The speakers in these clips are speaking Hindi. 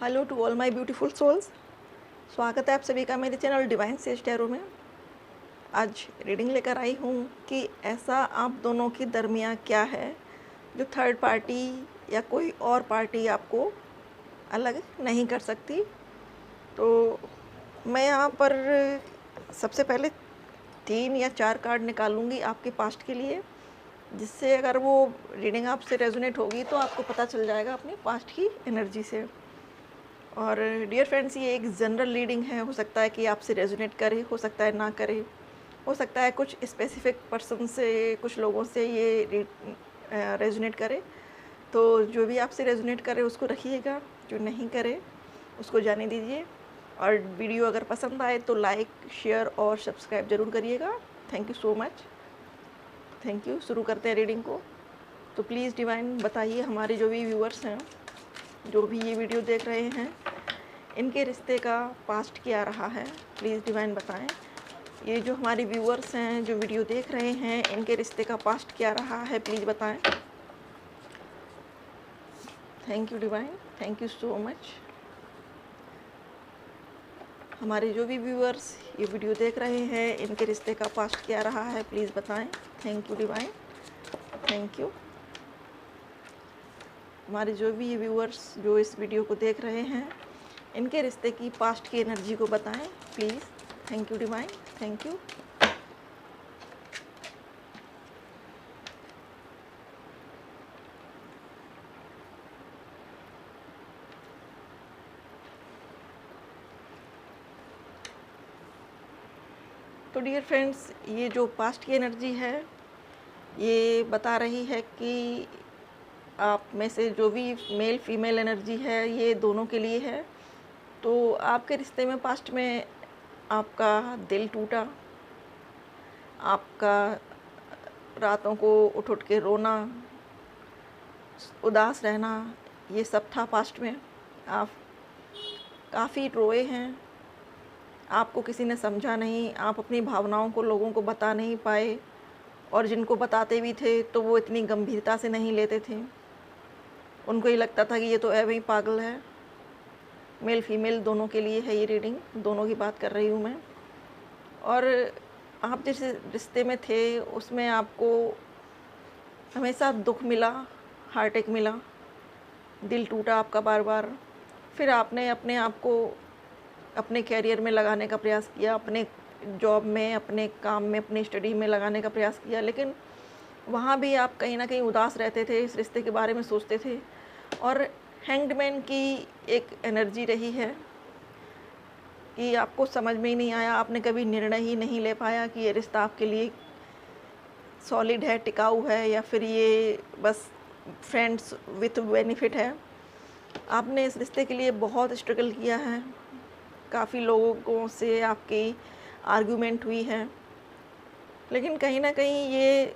Hello to all my beautiful souls. स्वागत है आप सभी का मेरे चैनल डिवाइन सेज टैरो में। आज रीडिंग लेकर आई हूँ कि ऐसा आप दोनों के दरमियाँ क्या है जो थर्ड पार्टी या कोई और पार्टी आपको अलग नहीं कर सकती। तो मैं यहाँ पर सबसे पहले 3 या 4 कार्ड निकालूंगी आपके पास्ट के लिए, जिससे अगर वो रीडिंग आपसे रेजोनेट होगी तो आपको पता चल जाएगा अपनी पास्ट की एनर्जी से। और डियर फ्रेंड्स, ये एक जनरल रीडिंग है। हो सकता है कि आपसे रेजोनेट करे, हो सकता है ना करे, हो सकता है कुछ स्पेसिफिक पर्सन से, कुछ लोगों से ये रेजोनेट करे। तो जो भी आपसे रेजोनेट करे उसको रखिएगा, जो नहीं करे उसको जाने दीजिए। और वीडियो अगर पसंद आए तो लाइक, शेयर और सब्सक्राइब ज़रूर करिएगा। Thank you so much. Thank you. शुरू करते हैं रीडिंग को। तो प्लीज़ डिवाइन बताइए, हमारे जो भी व्यूअर्स हैं, जो भी ये वीडियो देख रहे हैं, इनके रिश्ते का पास्ट क्या रहा है। प्लीज़ डिवाइन बताएं। ये जो हमारे व्यूअर्स हैं, जो वीडियो देख रहे हैं, इनके रिश्ते का पास्ट क्या रहा है, प्लीज़ बताएं। Thank you divine, thank you so much. हमारे जो भी व्यूअर्स ये वीडियो देख रहे हैं, इनके रिश्ते का पास्ट क्या रहा है, प्लीज़ बताएं। Thank you divine, thank you. हमारे जो भी व्यूअर्स जो इस वीडियो को देख रहे हैं, इनके रिश्ते की पास्ट की एनर्जी को बताएं please. Thank you divine, thank you. तो डियर फ्रेंड्स, ये जो पास्ट की एनर्जी है, ये बता रही है कि आप में से जो भी मेल फीमेल एनर्जी है, ये दोनों के लिए है। तो आपके रिश्ते में पास्ट में आपका दिल टूटा, आपका रातों को उठ उठ के रोना, उदास रहना, ये सब था पास्ट में। आप काफ़ी रोए हैं, आपको किसी ने समझा नहीं, आप अपनी भावनाओं को लोगों को बता नहीं पाए, और जिनको बताते भी थे तो वो इतनी गंभीरता से नहीं लेते थे। उनको ये लगता था कि ये तो ऐਵੇਂ ही पागल है। मेल फीमेल दोनों के लिए है ये रीडिंग, दोनों की बात कर रही हूँ मैं। और आप जिस रिश्ते में थे उसमें आपको हमेशा दुख मिला, हार्ट अटैक मिला, दिल टूटा आपका बार बार। फिर आपने अपने आप को अपने कैरियर में लगाने का प्रयास किया, अपने जॉब में, अपने काम में, अपनी स्टडी में लगाने का प्रयास किया, लेकिन वहाँ भी आप कहीं ना कहीं उदास रहते थे, इस रिश्ते के बारे में सोचते थे। और हैंग्ड की एक एनर्जी रही है कि आपको समझ में ही नहीं आया, आपने कभी निर्णय ही नहीं ले पाया कि ये रिश्ता आपके लिए सॉलिड है, टिकाऊ है, या फिर ये बस फ्रेंड्स विथ बेनिफिट है। आपने इस रिश्ते के लिए बहुत स्ट्रगल किया है, काफ़ी लोगों से आपकी आर्गुमेंट हुई है, लेकिन कहीं ना कहीं ये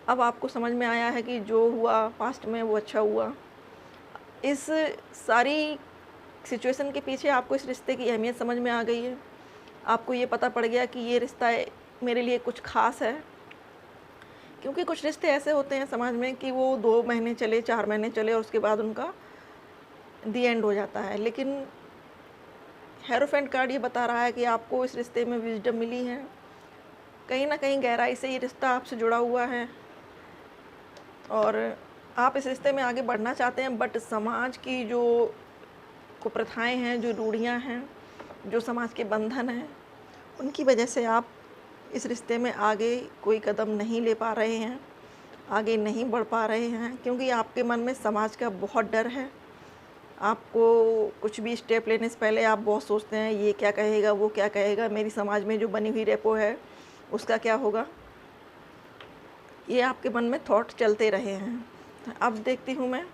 अब आपको समझ में आया है कि जो हुआ पास्ट में वो अच्छा हुआ। इस सारी सिचुएशन के पीछे आपको इस रिश्ते की अहमियत समझ में आ गई है। आपको ये पता पड़ गया कि ये रिश्ता मेरे लिए कुछ ख़ास है। क्योंकि कुछ रिश्ते ऐसे होते हैं समाज में कि वो 2 महीने चले, 4 महीने चले और उसके बाद उनका दी एंड हो जाता है। लेकिन हेरोफेंट कार्ड ये बता रहा है कि आपको इस रिश्ते में विजडम मिली है, कहीं ना कहीं गहराई से ये रिश्ता आपसे जुड़ा हुआ है और आप इस रिश्ते में आगे बढ़ना चाहते हैं। बट समाज की जो कुप्रथाएं हैं, जो रूढ़ियां हैं, जो समाज के बंधन हैं, उनकी वजह से आप इस रिश्ते में आगे कोई कदम नहीं ले पा रहे हैं, आगे नहीं बढ़ पा रहे हैं, क्योंकि आपके मन में समाज का बहुत डर है। आपको कुछ भी स्टेप लेने से पहले आप बहुत सोचते हैं, ये क्या कहेगा, वो क्या कहेगा, मेरी समाज में जो बनी हुई रेपो है उसका क्या होगा। ये आपके मन में थॉट चलते रहे हैं। अब देखती हूँ मैं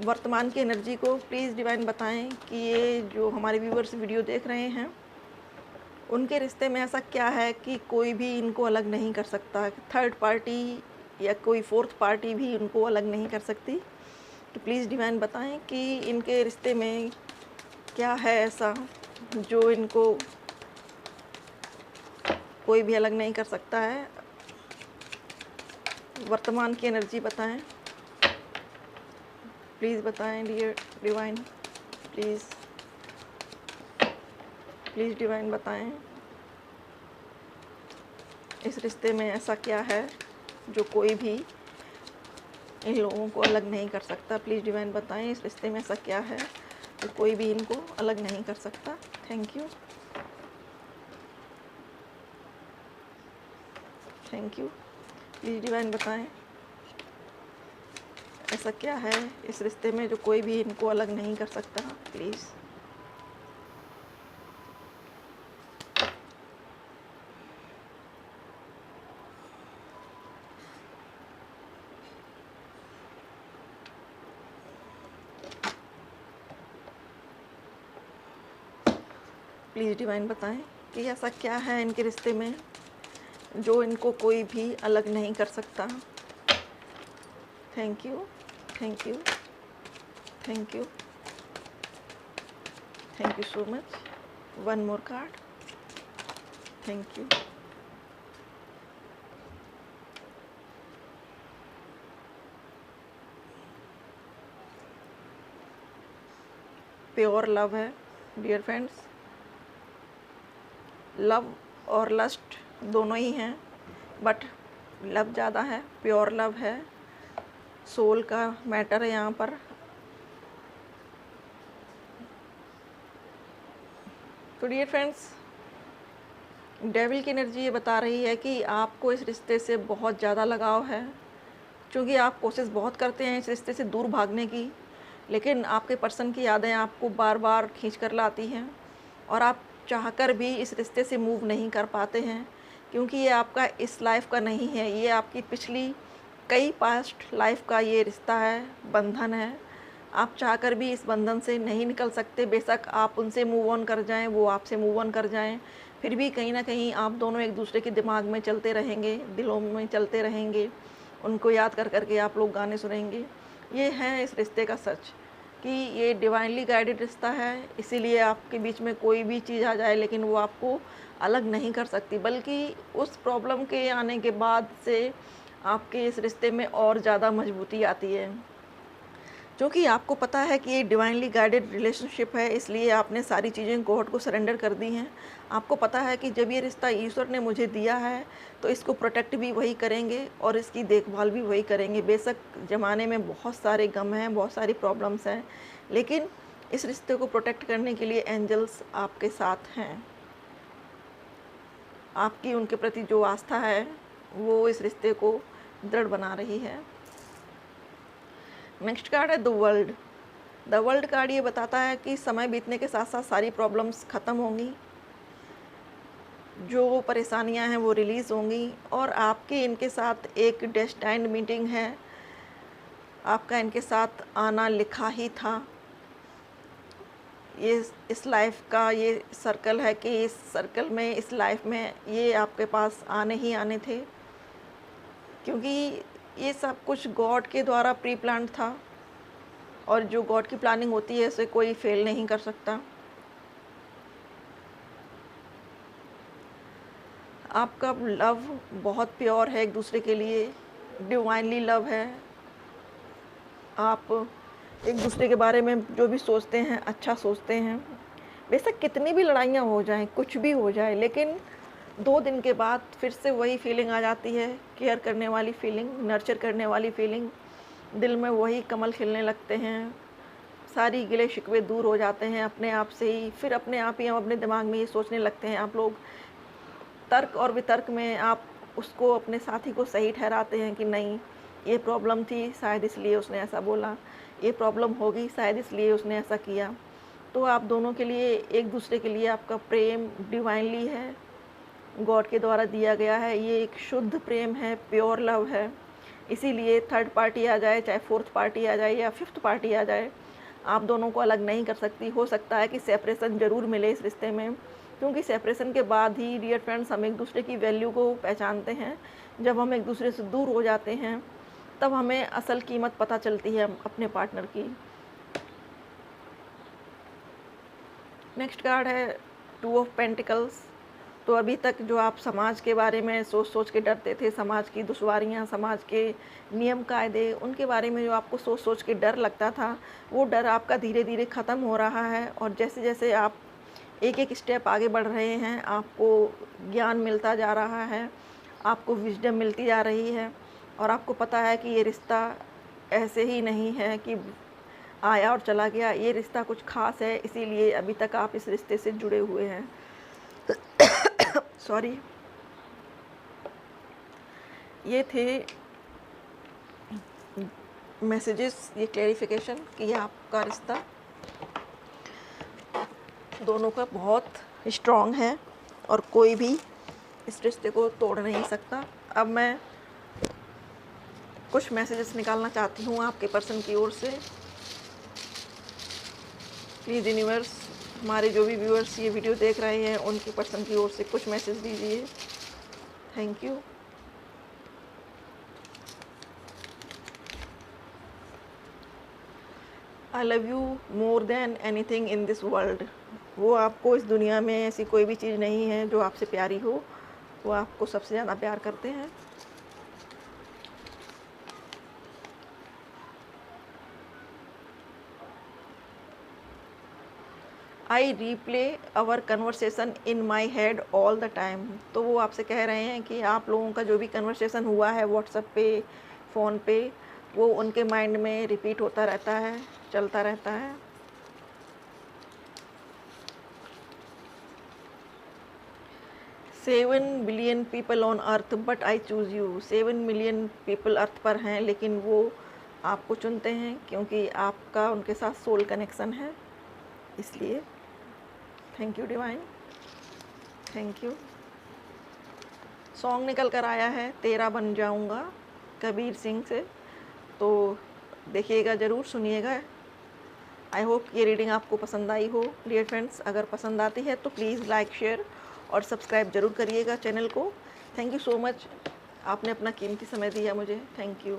वर्तमान की एनर्जी को। प्लीज़ डिवाइन बताएं कि ये जो हमारे व्यूअर्स वीडियो देख रहे हैं, उनके रिश्ते में ऐसा क्या है कि कोई भी इनको अलग नहीं कर सकता, थर्ड पार्टी या कोई फोर्थ पार्टी भी इनको अलग नहीं कर सकती। तो प्लीज़ डिवाइन बताएं कि इनके रिश्ते में क्या है ऐसा जो इनको कोई भी अलग नहीं कर सकता है। वर्तमान की एनर्जी बताएं। प्लीज़ बताएं dear divine, please please divine बताएं इस रिश्ते में ऐसा क्या है जो कोई भी इन लोगों को अलग नहीं कर सकता। प्लीज़ डिवाइन बताएं इस रिश्ते में ऐसा क्या है जो कोई भी इनको अलग नहीं कर सकता। Thank you, thank you. Please divine बताएं ऐसा क्या है इस रिश्ते में जो कोई भी इनको अलग नहीं कर सकता। प्लीज़ प्लीज़ डिवाइन बताएं कि ऐसा क्या है इनके रिश्ते में जो इनको कोई भी अलग नहीं कर सकता। Thank you, thank you, thank you, thank you so much. One more card. Thank you. Pure love है डियर फ्रेंड्स, लव और लस्ट दोनों ही हैं, बट लव ज़्यादा है, प्योर लव है, सोल का मैटर है यहाँ पर। तो डियर फ्रेंड्स, डेविल की एनर्जी ये बता रही है कि आपको इस रिश्ते से बहुत ज़्यादा लगाव है, क्योंकि आप कोशिश बहुत करते हैं इस रिश्ते से दूर भागने की, लेकिन आपके पर्सन की यादें आपको बार बार खींच कर लाती हैं और आप चाहकर भी इस रिश्ते से मूव नहीं कर पाते हैं, क्योंकि ये आपका इस लाइफ का नहीं है, ये आपकी पिछली कई पास्ट लाइफ का ये रिश्ता है, बंधन है। आप चाहकर भी इस बंधन से नहीं निकल सकते, बेशक आप उनसे मूव ऑन कर जाएं, वो आपसे मूव ऑन कर जाएं, फिर भी कहीं ना कहीं आप दोनों एक दूसरे के दिमाग में चलते रहेंगे, दिलों में चलते रहेंगे, उनको याद कर करके आप लोग गाने सुनेंगे। ये है इस रिश्ते का सच कि ये डिवाइनली गाइडेड रिश्ता है, इसीलिए आपके बीच में कोई भी चीज़ आ जाए लेकिन वो आपको अलग नहीं कर सकती, बल्कि उस प्रॉब्लम के आने के बाद से आपके इस रिश्ते में और ज़्यादा मजबूती आती है, क्योंकि आपको पता है कि ये डिवाइनली गाइडेड रिलेशनशिप है, इसलिए आपने सारी चीज़ें गॉड को सरेंडर कर दी हैं। आपको पता है कि जब ये रिश्ता ईश्वर ने मुझे दिया है तो इसको प्रोटेक्ट भी वही करेंगे और इसकी देखभाल भी वही करेंगे। बेशक ज़माने में बहुत सारे गम हैं, बहुत सारी प्रॉब्लम्स हैं, लेकिन इस रिश्ते को प्रोटेक्ट करने के लिए एंजल्स आपके साथ हैं। आपकी उनके प्रति जो आस्था है वो इस रिश्ते को दृढ़ बना रही है। नेक्स्ट कार्ड है the world. The world card ये बताता है कि समय बीतने के साथ साथ सारी प्रॉब्लम्स ख़त्म होंगी, जो परेशानियां हैं वो रिलीज़ होंगी और आपकी इनके साथ एक डेस्टाइन्ड मीटिंग है। आपका इनके साथ आना लिखा ही था। ये इस लाइफ का ये सर्कल है कि इस सर्कल में, इस लाइफ में ये आपके पास आने ही आने थे, क्योंकि ये सब कुछ गॉड के द्वारा प्री प्लान था और जो गॉड की प्लानिंग होती है उसे कोई फेल नहीं कर सकता। आपका लव बहुत प्योर है एक दूसरे के लिए, डिवाइनली लव है। आप एक दूसरे के बारे में जो भी सोचते हैं अच्छा सोचते हैं, बेशक कितनी भी लड़ाइयाँ हो जाएं, कुछ भी हो जाए, लेकिन 2 दिन के बाद फिर से वही फीलिंग आ जाती है, केयर करने वाली फीलिंग, नर्चर करने वाली फीलिंग, दिल में वही कमल खिलने लगते हैं, सारी गिले शिकवे दूर हो जाते हैं अपने आप से ही। फिर अपने आप ही हम अपने दिमाग में ये सोचने लगते हैं, आप लोग तर्क और वितर्क में आप उसको, अपने साथी को सही ठहराते हैं कि नहीं ये प्रॉब्लम थी शायद इसलिए उसने ऐसा बोला, ये प्रॉब्लम होगी शायद इसलिए उसने ऐसा किया। तो आप दोनों के लिए, एक दूसरे के लिए आपका प्रेम डिवाइनली है, गॉड के द्वारा दिया गया है, ये एक शुद्ध प्रेम है, प्योर लव है। इसीलिए थर्ड पार्टी आ जाए, चाहे फोर्थ पार्टी आ जाए या फिफ्थ पार्टी आ जाए, आप दोनों को अलग नहीं कर सकती। हो सकता है कि सेपरेशन ज़रूर मिले इस रिश्ते में, क्योंकि सेपरेशन के बाद ही डियर फ्रेंड्स हम एक दूसरे की वैल्यू को पहचानते हैं। जब हम एक दूसरे से दूर हो जाते हैं तब हमें असल कीमत पता चलती है अपने पार्टनर की। नेक्स्ट कार्ड है 2 ऑफ पेंटिकल्स। तो अभी तक जो आप समाज के बारे में सोच सोच के डरते थे, समाज की दुश्वारियाँ, समाज के नियम कायदे, उनके बारे में जो आपको सोच सोच के डर लगता था, वो डर आपका धीरे धीरे ख़त्म हो रहा है। और जैसे जैसे आप एक एक स्टेप आगे बढ़ रहे हैं, आपको ज्ञान मिलता जा रहा है, आपको विजडम मिलती जा रही है, और आपको पता है कि ये रिश्ता ऐसे ही नहीं है कि आया और चला गया, ये रिश्ता कुछ ख़ास है, इसीलिए अभी तक आप इस रिश्ते से जुड़े हुए हैं। सॉरी। ये थे मैसेजेस, ये क्लेरिफिकेशन कि आपका रिश्ता दोनों का बहुत स्ट्रॉन्ग है और कोई भी इस रिश्ते को तोड़ नहीं सकता। अब मैं कुछ मैसेजेस निकालना चाहती हूँ आपके पर्सन की ओर से। प्लीज़ यूनिवर्स, हमारे जो भी व्यूअर्स ये वीडियो देख रहे हैं, उनके पर्सन की ओर से कुछ मैसेज दीजिए। Thank you. I love you more than anything in this world. वो आपको इस दुनिया में ऐसी कोई भी चीज़ नहीं है जो आपसे प्यारी हो, वो आपको सबसे ज़्यादा प्यार करते हैं। I replay our conversation in my head all the time. तो वो आपसे कह रहे हैं कि आप लोगों का जो भी कन्वर्सेशन हुआ है व्हाट्सएप पे, फ़ोन पे, वो उनके माइंड में रिपीट होता रहता है, चलता रहता है। 7 billion people on earth but I choose you. 7 million people earth पर हैं, लेकिन वो आपको चुनते हैं क्योंकि आपका उनके साथ सोल कनेक्शन है, इसलिए। Thank you divine, thank you. Song निकल कर आया है तेरा बन जाऊंगा, कबीर सिंह से, तो देखिएगा ज़रूर, सुनिएगा। आई होप ये रीडिंग आपको पसंद आई हो। डियर फ्रेंड्स, अगर पसंद आती है तो प्लीज़ लाइक, शेयर और सब्सक्राइब ज़रूर करिएगा चैनल को। थैंक यू सो मच, आपने अपना कीमती समय दिया मुझे। Thank you.